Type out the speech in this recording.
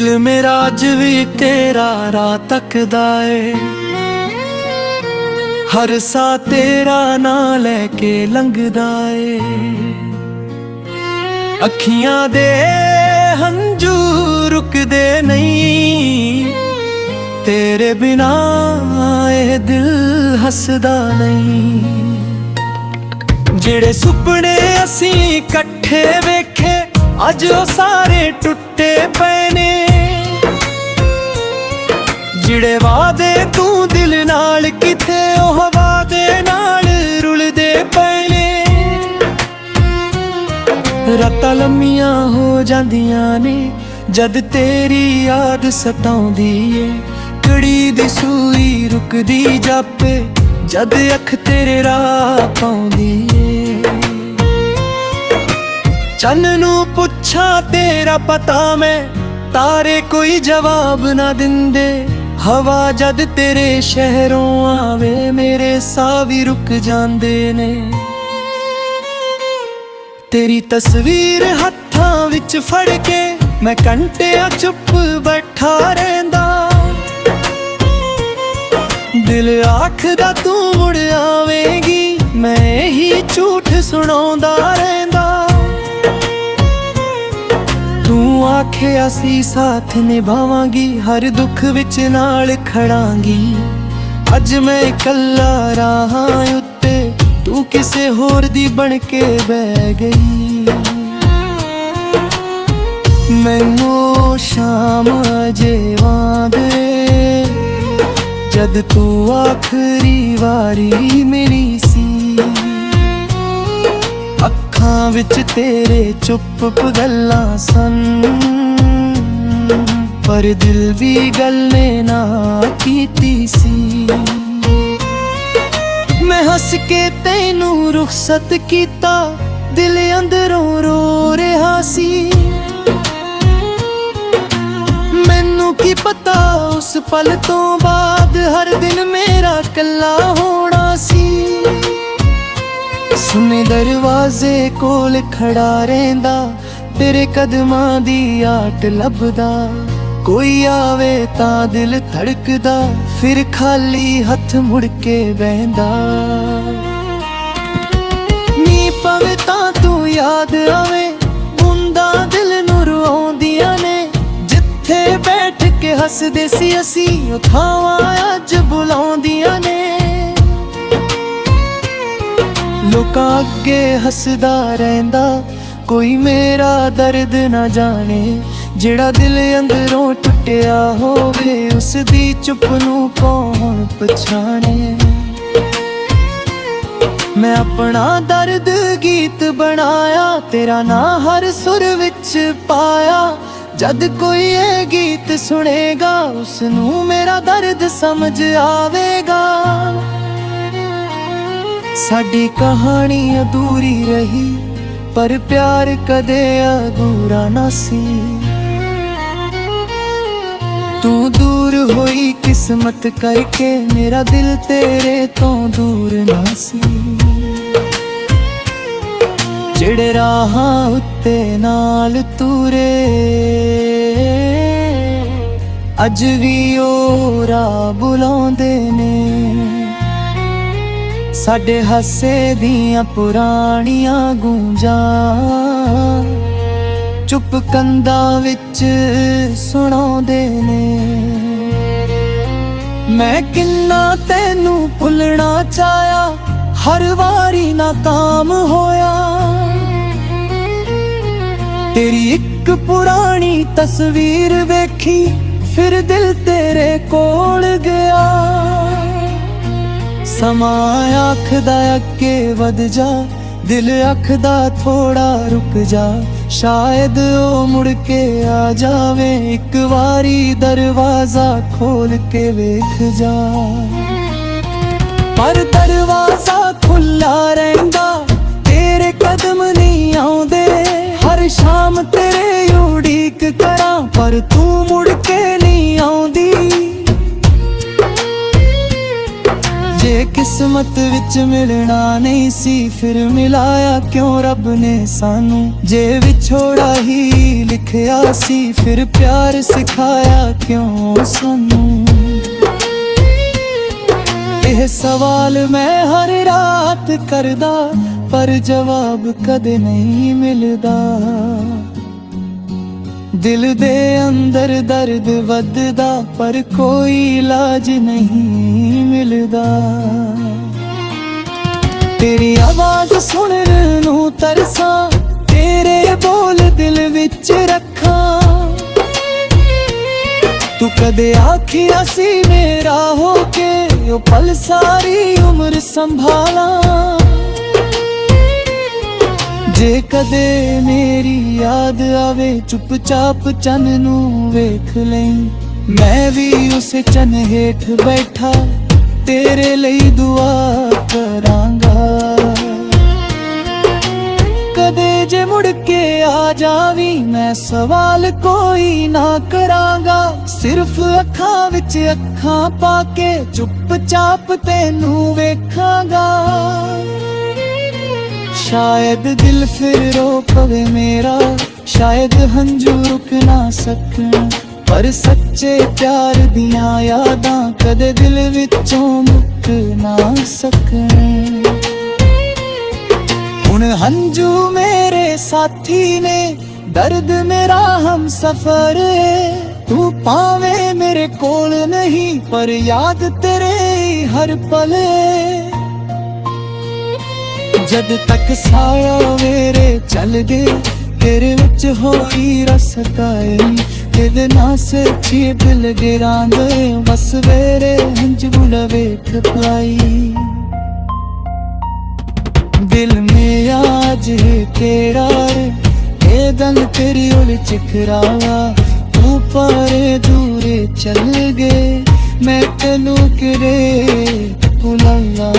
दिल मेरा अज भी तेरा राह तकदा ए, हर सा तेरा ना लैके लंघदा ए। अखियां दे हंजू रुकदे नहीं, तेरे बिना ए दिल हसदा नहीं। जेड़े सुपने असी कट्ठे वेखे अज ओ सारे टुटे पे ने, जिड़े वादे तू दिल नाल किथे ओह वादे नाल रुलदे पे ने। रातां लम्मियां हो जांदियां ने जद तेरी याद सताउंदी ए, कड़ी दी सूई रुकदी जापे जद अख तेरे राह पाउंदी ए। चन्न नू पुछां तेरा पता मैं, तारे कोई जवाब ना दिंदे। हवा जद तेरे शहरों आवे मेरे साह भी रुक जांदे ने। तेरी तस्वीर हत्थां विच फड़ के मैं घंटियां चुप बैठा रहिंदा। दिल आखदा तू मुड़ आवेगी, मैं ही झूठ सुणाउंदा रहिंदा। तू आखिया सी साथ निभावांगी, हर दुख विच नाल खड़ांगी। अज मैं इकल्ला राहां उत्ते, तू किसे होर दी बन के बह गई। मैनू शाम अजे वांदे जद तू आखरी वारी मिली सी। अखां विच तेरे चुप गल्लां सन, पर दिल भी गल ने ना कीती सी। मैं हस के तैनू रुखसत कीता, दिल अंदरों रो रहा सी। मैनू की पता उस पल तो बाद हर दिन मेरा कल्ला होना सी। सुने दरवाजे कोल खड़ा रहिंदा, तेरे कदमां दी आट लभदा। कोई आवे तां दिल धड़कदा, फिर खाली हथ मुड़ के बहिंदा। नी पवे तां तू याद आवे, बूंदा दिल नू रुआउंदियां ने। जिथे बैठ के हसदे सी असी, ओ थावां अज बुलाउंदियां ने। लोकां अगे हसदा रहिंदा, कोई मेरा दर्द ना जाने। जेड़ा दिल अंदरों टुटिया होवे, उस दी चुप नू कौन पछाणे। मैं अपना दर्द गीत बनाया, तेरा ना हर सुर विच पाया। जद कोई ये गीत सुनेगा, उसनू मेरा दर्द समझ आवेगा। साडी कहानी अधूरी रही, पर प्यार कदे अधूरा ना सी। तू दूर होई किस्मत करके, मेरा दिल तेरे तो दूर ना सी। जिहड़े राहां उत्ते नाल तूरे, अज भी ओ राह बुलाउंदे ने। साडे हासे दियां पुराणियां गूंजां, चुप कंधां विच सुणाउंदे ने। मैं किन्ना तैनू भुलना चाहया, हर वारी नाकाम होया। तेरी एक पुरानी तस्वीर वेखी, फिर दिल तेरे कोल गया। समां आखदा अगे वध जा, दिल आखदा थोड़ा रुक जा। शायद ओ मुड़ के आ जावे, एक वारी दरवाजा खोल के वेख जा। पर दरवाजा खुला रहिंदा, तेरे कदम नहीं आउंदे। हर शाम तेरे उड़ीक करां, पर तू मुड़ के नहीं आउंदी। जे किस ਕਿਸਮਤ ਵਿੱਚ ਮਿਲਣਾ ਨਹੀਂ ਸੀ, ਫਿਰ ਮਿਲਾਇਆ ਕਿਉਂ ਰੱਬ ਨੇ ਸਾਨੂੰ। ਜੇ ਵਿਛੋੜਾ ਹੀ ਲਿਖਿਆ ਸੀ, ਫਿਰ ਪਿਆਰ ਸਿਖਾਇਆ ਕਿਉਂ ਸਾਨੂੰ। ਇਹ ਸਵਾਲ ਮੈਂ ਹਰ ਰਾਤ ਕਰਦਾ, ਪਰ ਜਵਾਬ ਕਦੇ ਨਹੀਂ ਮਿਲਦਾ। ਦਿਲ ਦੇ ਅੰਦਰ ਦਰਦ ਵੱਧਦਾ, ਪਰ ਕੋਈ ਇਲਾਜ ਨਹੀਂ ਮਿਲਦਾ। ਤੇਰੀ ਆਵਾਜ਼ ਸੁਣਨ ਨੂੰ ਤਰਸਾਂ, ਤੇਰੇ ਬੋਲ ਦਿਲ ਵਿੱਚ ਰੱਖਾਂ। ਤੂੰ ਕਦੇ ਆਖਿਆ ਸੀ ਮੇਰਾ ਹੋ ਕੇ, ਉਹ ਪਲ ਸਾਰੀ ਉਮਰ ਸੰਭਾਲਾਂ। ਜੇ ਕਦੇ ਮੇਰੀ ਯਾਦ ਆਵੇ, ਚੁੱਪਚਾਪ ਚੰਨ ਨੂੰ ਵੇਖ ਲਈ। ਮੈਂ ਵੀ ਉਸੇ ਚੰਨ ਹੇਠ ਬੈਠਾ, ਤੇਰੇ ਲਈ ਦੁਆ ਕਰਾਂਗਾ। ਕਦੇ ਜੇ ਮੁੜ ਕੇ ਆ ਜਾਵੀਂ, ਮੈਂ ਸਵਾਲ ਕੋਈ ਨਾ ਕਰਾਂਗਾ। ਸਿਰਫ ਅੱਖਾਂ ਵਿੱਚ ਅੱਖਾਂ ਪਾ ਕੇ, ਚੁੱਪਚਾਪ ਤੈਨੂੰ ਵੇਖਾਂਗਾ। ਸ਼ਾਇਦ ਦਿਲ ਫਿਰ ਰੋ ਪਵੇ ਮੇਰਾ, ਸ਼ਾਇਦ ਹੰਝੂ ਰੁਕ ਨਾ ਸਕਣ, ਪਰ ਸੱਚੇ ਪਿਆਰ ਦੀਆਂ ਯਾਦਾਂ ਕਦੇ ਦਿਲ ਵਿੱਚੋਂ ਮੁੱਕ ਨਾ ਸਕਣ। ਹੁਣ ਹੰਝੂ ਮੇਰੇ ਸਾਥੀ ਨੇ, ਦਰਦ ਮੇਰਾ ਹਮਸਫਰ ਏ। ਤੂੰ ਭਾਵੇਂ ਮੇਰੇ ਕੋਲ ਨਹੀਂ, ਪਰ ਯਾਦ ਤੇਰੇ ਹਰ ਪਲ ਏ। ਜਦ ਤੱਕ ਸਾਇਆ ਮੇਰੇ ਚੱਲ ਗਏ, ਤੇਰੇ ਵਿੱਚ ਹੋਈ ਰਸਤਾਈ। ਇਹਦੇ ਨਾਲ ਸੱਚੀ ਦਿਲ ਗਿਰਾਂਦੇ, ਬਸ ਵੇਰੇ ਹੰਝੂ ਵੇਖ ਪਾਈ। दिल में आज है तेरा रे, ये दल तेरी उलझ करावा। ऊपर दूरे चल गए, मैं तेनू करे बुलावा।